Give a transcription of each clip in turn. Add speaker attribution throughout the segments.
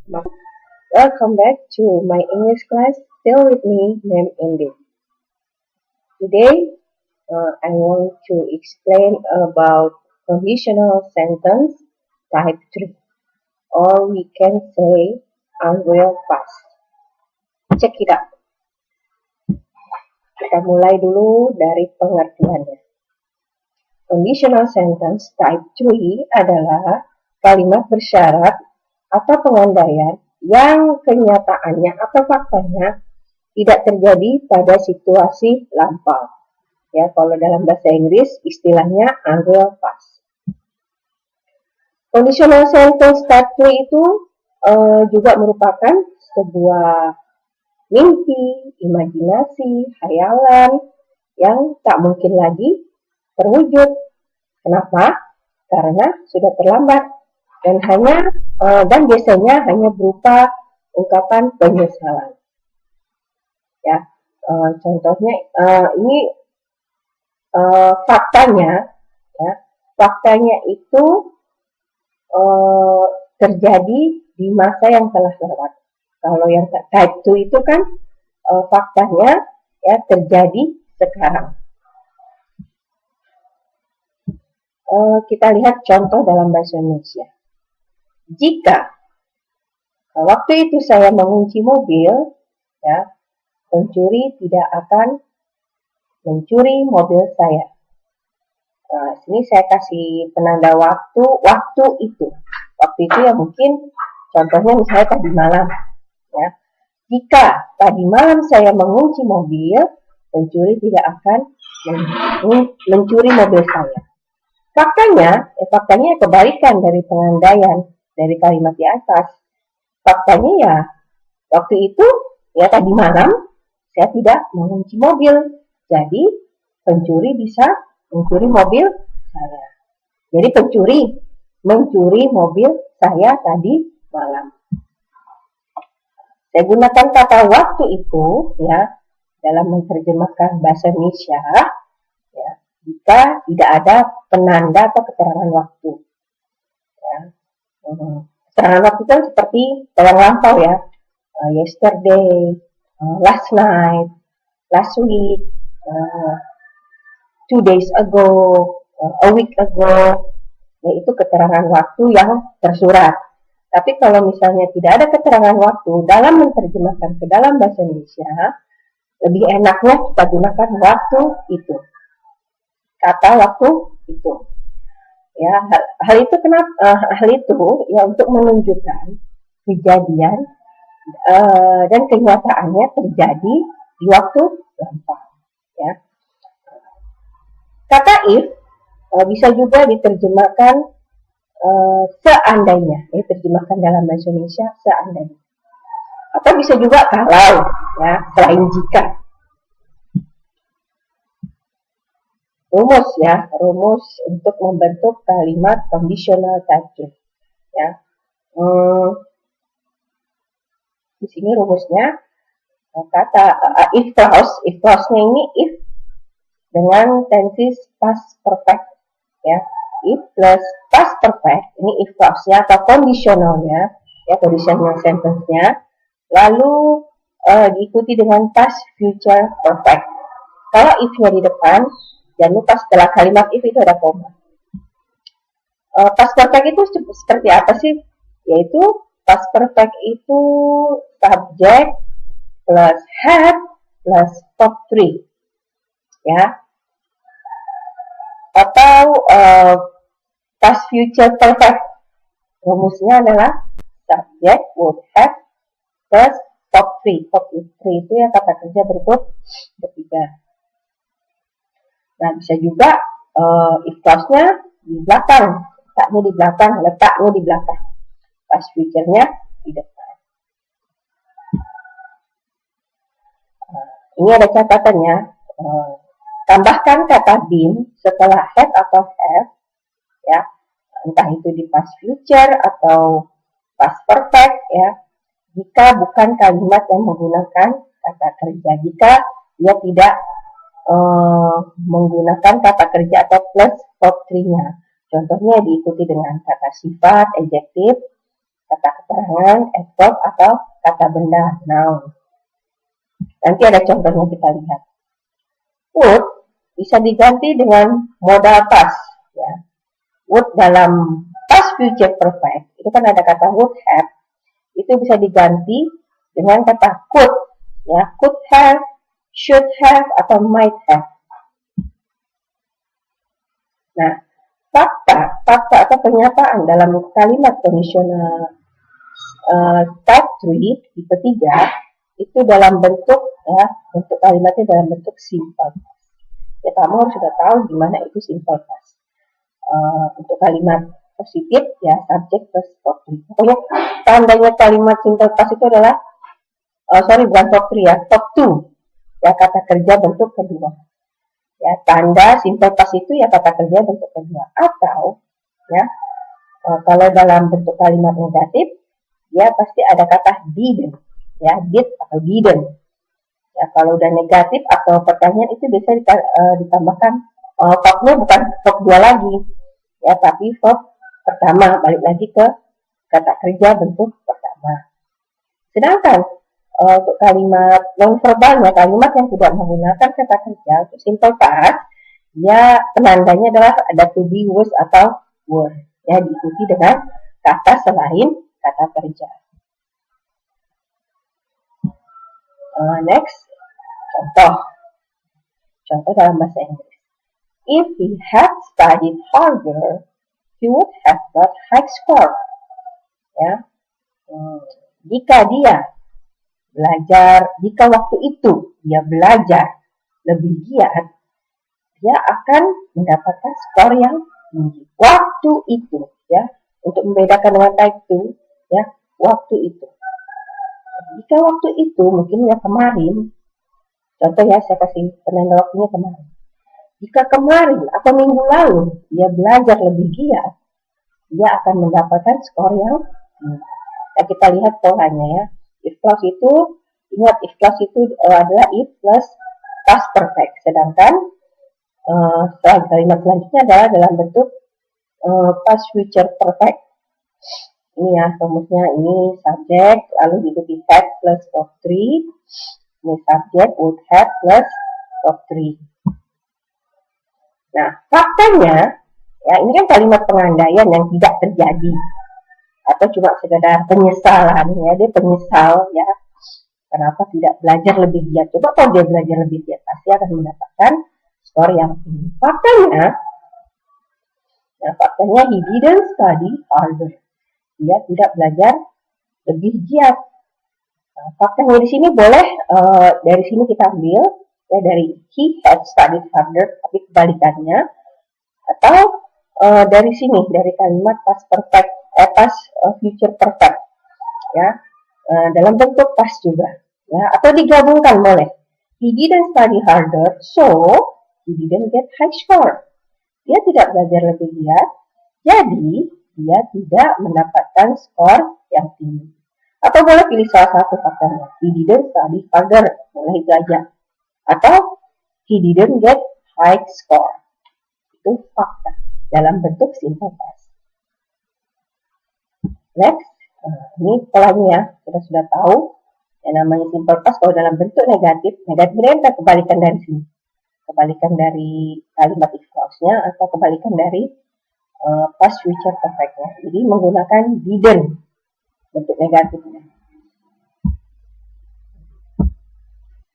Speaker 1: Welcome back to my English class. Still with me, name Indy. Today, I want to explain about conditional sentence type 3, or we can say unreal past. Check it out. Kita mulai dulu dari pengertiannya. Conditional sentence type 3 adalah kalimat bersyarat atau pengandaian yang kenyataannya atau faktanya tidak terjadi pada situasi lampau. Ya, kalau dalam bahasa Inggris istilahnya unreal past. Conditional sentence type 3 itu juga merupakan sebuah mimpi, imajinasi, hayalan yang tak mungkin lagi terwujud. Kenapa? Karena sudah terlambat dan biasanya hanya berupa ungkapan penyesalan. Ya, contohnya ini faktanya itu terjadi di masa yang telah lewat. Kalau yang type 2 itu kan faktanya ya terjadi sekarang. Kita lihat contoh dalam bahasa Indonesia. Jika waktu itu saya mengunci mobil, ya, pencuri tidak akan mencuri mobil saya. Sini saya kasih penanda waktu itu. Waktu itu ya mungkin contohnya misalnya tadi malam. Ya. Jika tadi malam saya mengunci mobil, pencuri tidak akan mencuri mobil saya. Faktanya kebalikan dari pengandaian dari kalimat di atas. Faktanya ya waktu itu ya tadi malam saya tidak mengunci mobil, jadi pencuri bisa mencuri mobil saya. Jadi pencuri mencuri mobil saya tadi malam. Saya gunakan kata waktu itu ya dalam menerjemahkan bahasa Indonesia ya, jika tidak ada penanda atau keterangan waktu. Ya. Keterangan waktu kan seperti yang lampau ya, yesterday, last night, last week, 2 days ago, a week ago, yaitu keterangan waktu yang tersurat. Tapi kalau misalnya tidak ada keterangan waktu dalam menerjemahkan ke dalam bahasa Indonesia, lebih enaknya kita gunakan waktu itu. Kata waktu itu. Ya, hal itu ya untuk menunjukkan kejadian dan kenyataannya terjadi di waktu lampau. Ya. Kata if bisa juga diterjemahkan seandainya, terjemahkan dalam bahasa Indonesia seandainya. Atau bisa juga kalau, ya, selain jika. Rumus untuk membentuk kalimat conditional type 3. Ya. Di sini rumusnya kata if clause-nya ini if dengan tenses past perfect, ya. If plus past perfect, ini if clause-nya atau conditionalnya, ya, conditional sentence-nya, lalu diikuti dengan past future perfect. Kalau if-nya di depan, jangan lupa setelah kalimat if itu ada koma. Past perfect itu seperti apa sih? Yaitu past perfect itu subject plus had plus top 3. Ya. Atau past future perfect. Rumusnya adalah subject would have plus top 3. Top 3 itu ya kata kerja berikut ketiga. Nah, bisa juga if clause-nya di belakang, letaknya di belakang. Past future-nya di depan. Ini ada catatannya. Tambahkan kata been setelah had atau have, ya, entah itu di past future atau past perfect, ya, jika bukan kalimat yang menggunakan kata kerja, jika dia tidak menggunakan kata kerja atau plus top 3-nya. Contohnya diikuti dengan kata sifat, adjective, kata keterangan, adverb atau kata benda, noun. Nanti ada contohnya kita lihat. Would bisa diganti dengan modal past. Ya. Would dalam past future perfect itu kan ada kata would have, itu bisa diganti dengan kata could, ya, could have, should have atau might have. Nah, fakta atau pernyataan dalam kalimat kondisional type 3 tipe 3 itu dalam bentuk, ya, bentuk kalimatnya dalam bentuk simple. Ya, kamu harus sudah tahu gimana itu simple past. Untuk kalimat positif, ya, subject plus verb 3. Pokoknya tandanya kalimat simple past itu adalah bukan verb 3 ya, verb 2. Ya, kata kerja bentuk kedua. Ya, tanda simple past itu ya kata kerja bentuk kedua. Atau ya, kalau dalam bentuk kalimat negatif, ya pasti ada kata didn't, ya, did atau didn't. Ya, kalau udah negatif atau pertanyaan itu bisa ditambahkan verbnya bukan verb 2 lagi, ya, tapi verb pertama, balik lagi ke kata kerja bentuk pertama. Sedangkan untuk kalimat non-verbalnya, kalimat yang tidak menggunakan kata kerja untuk simple past, ya penandanya adalah ada to be, was atau were, ya, diikuti dengan kata selain kata kerja. Next, contoh dalam bahasa Inggris. If he had studied harder, he would have got high score. Ya, jika waktu itu dia belajar lebih giat, dia akan mendapatkan skor yang tinggi. Waktu itu, ya, untuk membedakan dengan type 2, ya, waktu itu. Jika waktu itu mungkin ya kemarin, contoh ya, saya kasih penanda waktunya kemarin. Jika kemarin atau minggu lalu dia belajar lebih giat, dia akan mendapatkan skor yang tinggi. Nah, kita lihat polanya, ya. If clause itu, ingat if clause itu adalah if plus past perfect. Sedangkan kalimat selanjutnya adalah dalam bentuk past future perfect. Ini ya, rumusnya ini subject, lalu diikuti had plus verb 3. Ini subject, would have plus verb 3. Nah, faktanya, ya, ini kan kalimat pengandaian yang tidak terjadi. Atau cuma sekedar penyesalan, ya, dia penyesal, ya, kenapa tidak belajar lebih giat. Coba kalau dia belajar lebih giat, pasti akan mendapatkan skor yang tinggi. Faktanya he didn't study harder. Dia tidak belajar lebih giat. Nah, faktanya di sini boleh dari sini kita ambil, ya, dari he had studied harder, tapi kebalikannya, atau dari sini, dari kalimat past perfect, past future perfect, ya, dalam bentuk past juga, ya, atau digabungkan boleh. He didn't study harder, so he didn't get high score. Dia tidak belajar lebih giat, jadi dia tidak mendapatkan skor yang tinggi. Atau boleh pilih salah satu faktanya. He didn't study harder, boleh itu aja. Atau he didn't get high score. Itu fakta dalam bentuk simple past. Next, ini polanya, ya, kita sudah tahu yang namanya simple past. Kalau dalam bentuk negatif ini kita kebalikan dari sini, kebalikan dari kalimat if clause-nya atau kebalikan dari past future perfect-nya. Jadi menggunakan didn't bentuk negatifnya.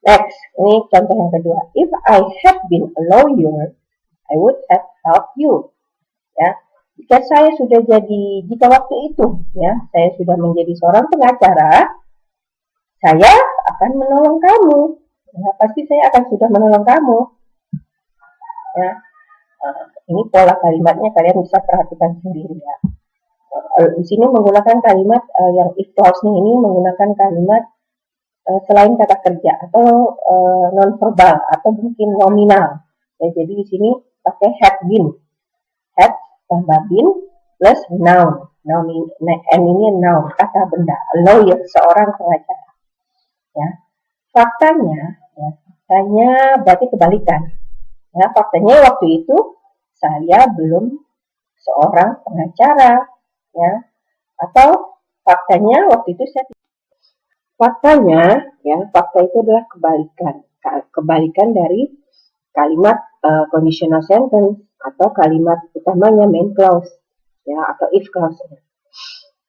Speaker 1: Next, ini contoh yang kedua. If I had been a lawyer, I would have helped you. Ya, jika waktu itu, ya, saya sudah menjadi seorang pengacara, saya akan menolong kamu. Ya, pasti saya akan sudah menolong kamu. Ya, ini pola kalimatnya kalian bisa perhatikan sendiri, ya. Di sini menggunakan kalimat yang if clause-nya ini menggunakan kalimat selain kata kerja atau non verbal atau mungkin nominal. Ya, jadi di sini pakai had been, had tambah been plus noun. Noun ini noun, kata benda. Lawyer, seorang pengacara. Ya, faktanya berarti kebalikan. Ya, faktanya waktu itu saya belum seorang pengacara, ya. Atau faktanya waktu itu fakta itu adalah kebalikan dari kalimat conditional sentence atau kalimat utamanya main clause ya atau if clause.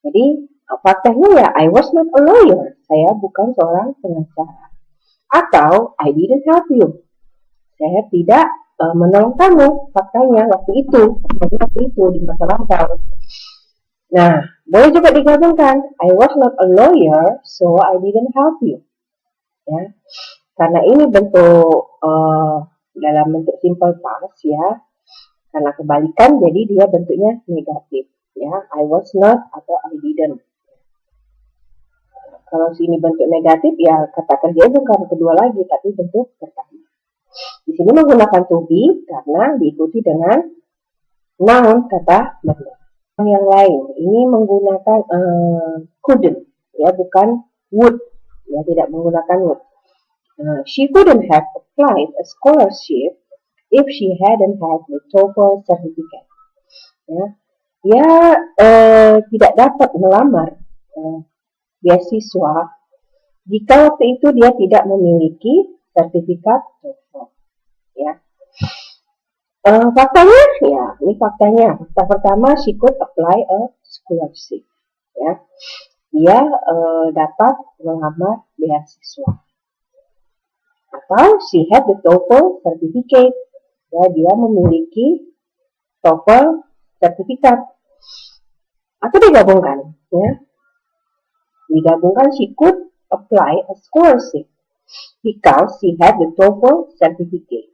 Speaker 1: Jadi faktanya ya I was not a lawyer, saya bukan seorang pengacara. Atau I didn't help you, saya tidak menolong kamu. Faktanya waktu itu di masa lampau. Nah, boleh juga digabungkan I was not a lawyer, so I didn't help you. Ya, karena ini bentuk dalam bentuk simple past ya, karena kebalikan jadi dia bentuknya negatif ya, I was not atau I didn't. Kalau sini bentuk negatif ya kata kerja bukan kedua lagi tapi bentuk pertama. Di sini menggunakan to be karena diikuti dengan noun kata benda. Yang lain ini menggunakan couldn't ya, bukan would ya, tidak menggunakan would. She couldn't have applied a scholarship if she hadn't had the TOEFL certificate. Ya, dia tidak dapat melamar beasiswa jika waktu itu dia tidak memiliki sertifikat TOEFL. Ya. Faktanya, ya, ini faktanya. Fakta pertama, she could apply a scholarship. Ya, dia dapat melamar beasiswa. Atau she had the TOEFL certificate. Ya, dia memiliki TOEFL sertifikat. Atau digabungkan, ya. Digabungkan she could apply a scholarship because she had the TOEFL certificate.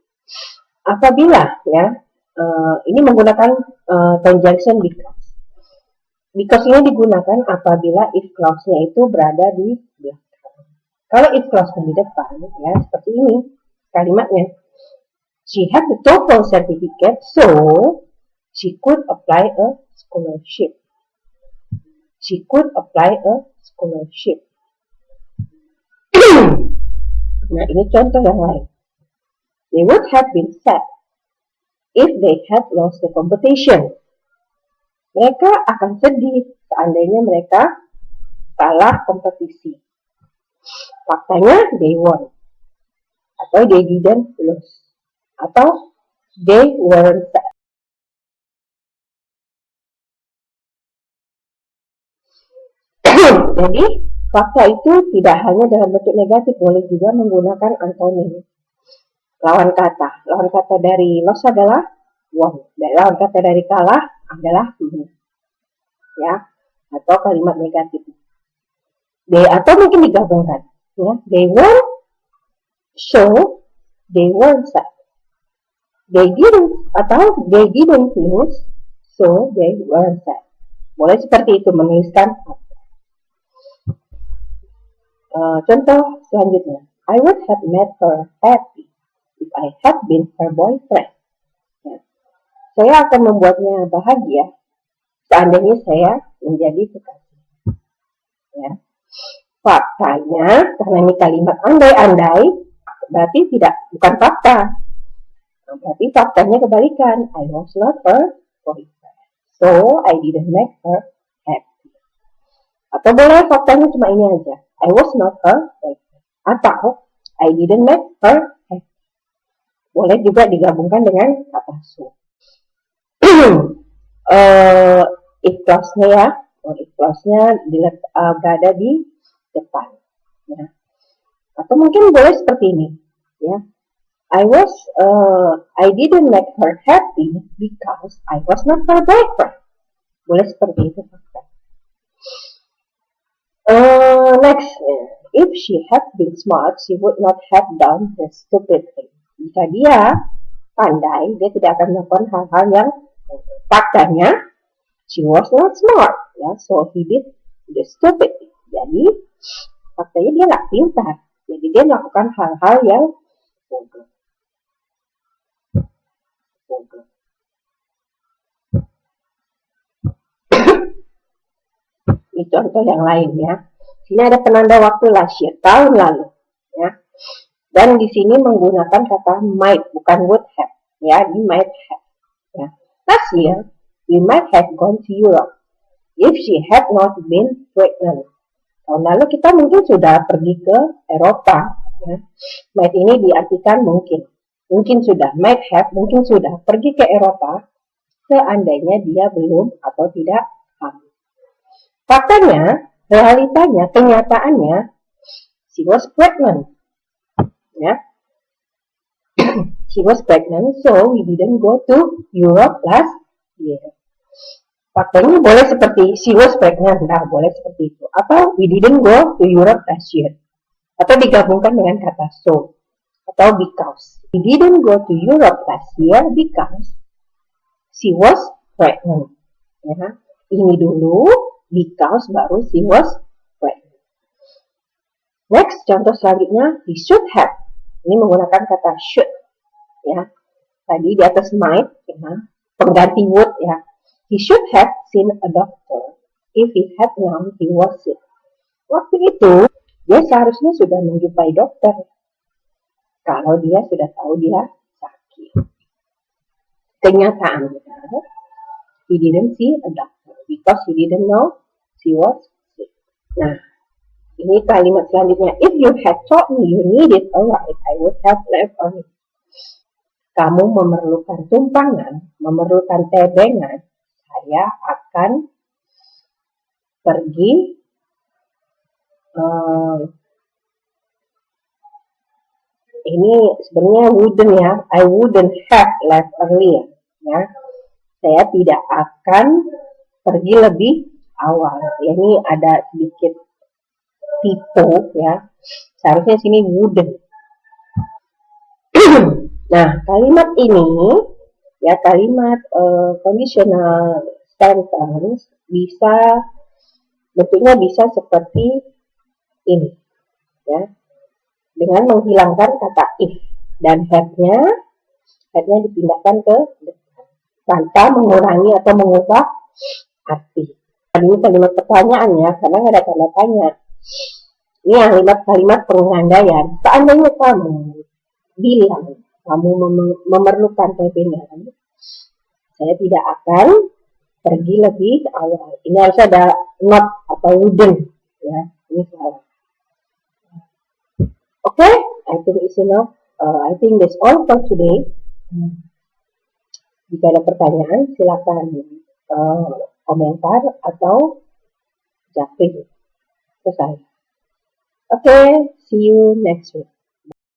Speaker 1: Apabila ya ini menggunakan conjunction because. Because ini digunakan apabila if clause-nya itu berada di belakang. Kalau if clause-nya di depan ya seperti ini kalimatnya. She had the TOEFL certificate, so she could apply a scholarship. She could apply a scholarship. Nah, ini contoh yang lain. They would have been sad if they had lost the competition. Mereka akan sedih seandainya mereka kalah kompetisi. Faktanya they won. Atau they didn't lose. Atau they weren't sad. Jadi, fakta itu tidak hanya dalam bentuk negatif, boleh juga menggunakan antonim. Lawan kata dari loss adalah won. Lawan kata dari kalah adalah win. Ya, atau kalimat negatif. Atau mungkin digabungkan. Ya, they won, so they weren't sad. They didn't lose, so they weren't sad. Boleh seperti itu menuliskan. Contoh selanjutnya, I would have made her happy if I had been her boyfriend. Ya. Saya akan membuatnya bahagia seandainya saya menjadi kekasih. Ya. Faktanya, karena ini kalimat andai-andai, berarti bukan fakta. Berarti faktanya kebalikan. I was not her boyfriend, so I didn't make her happy. Atau boleh faktanya cuma ini aja. I was not her boyfriend. Atau I didn't make her happy. Boleh juga digabungkan dengan kata so. If clause-nya ya. If clause-nya berada di depan. Ya. Atau mungkin boleh seperti ini. Ya. I didn't make her happy because I was not her boyfriend. Boleh seperti itu. Next, if she had been smart, she would not have done the stupid thing. Jika dia pandai, dia tidak akan melakukan hal-hal yang faktanya she was not smart, ya, so he did the stupid thing. Jadi faktanya dia nggak pintar, jadi dia melakukan hal-hal yang bodoh. Ini contoh yang lain ya. Sini ada penanda waktu last year, tahun lalu. Ya. Dan di sini menggunakan kata might, bukan would have. Ya, di might have. Ya. Last year, we might have gone to Europe. if she had not been pregnant. Tahun lalu kita mungkin sudah pergi ke Eropa. Ya. Might ini diartikan mungkin. Mungkin sudah, might have, mungkin sudah pergi ke Eropa seandainya dia belum atau tidak hamil. Faktanya, realitanya, kenyataannya, she was pregnant. Ya. She was pregnant, so we didn't go to Europe last year. Faktanya boleh seperti she was pregnant, nah boleh seperti itu. Atau we didn't go to Europe last year. Atau digabungkan dengan kata so. Atau because. We didn't go to Europe last year because she was pregnant. Ya. Ini dulu, because baru she was pregnant. Next, contoh selanjutnya, he should have. Ini menggunakan kata should. Ya. Tadi di atas might, ya. Pengganti would, ya. He should have seen a doctor if he had known he was sick. Waktu itu, dia seharusnya sudah menjumpai dokter. Kalau dia sudah tahu dia sakit. Kenyataannya, he didn't see a doctor because he didn't know she was sick. Nah, ini kalimat selanjutnya. If you had told me you needed a ride, I would have left on it. Kamu memerlukan tumpangan, memerlukan tebengan, saya akan pergi ini sebenarnya wouldn't ya, I wouldn't have left earlier ya. Saya tidak akan pergi lebih awal. Ini ada sedikit typo ya. Seharusnya sini wouldn't. Nah, kalimat ini ya, kalimat conditional sentence bisa bentuknya bisa seperti ini ya, dengan menghilangkan kata if dan had-nya dipindahkan ke depan tanpa mengurangi atau mengubah arti. Ini kalimat pertanyaan ya, karena ada tanda tanya. Ini kalimat pengandaian. Seandainya kamu bilang kamu memerlukan tebengan, saya tidak akan pergi lebih awal. Ini harus ada not atau wouldn't ya. Ini salah. Okay, I think it's enough. I think that's all for today. Jika ada pertanyaan, silakan komentar atau japri ke saya. Okay, see you next week.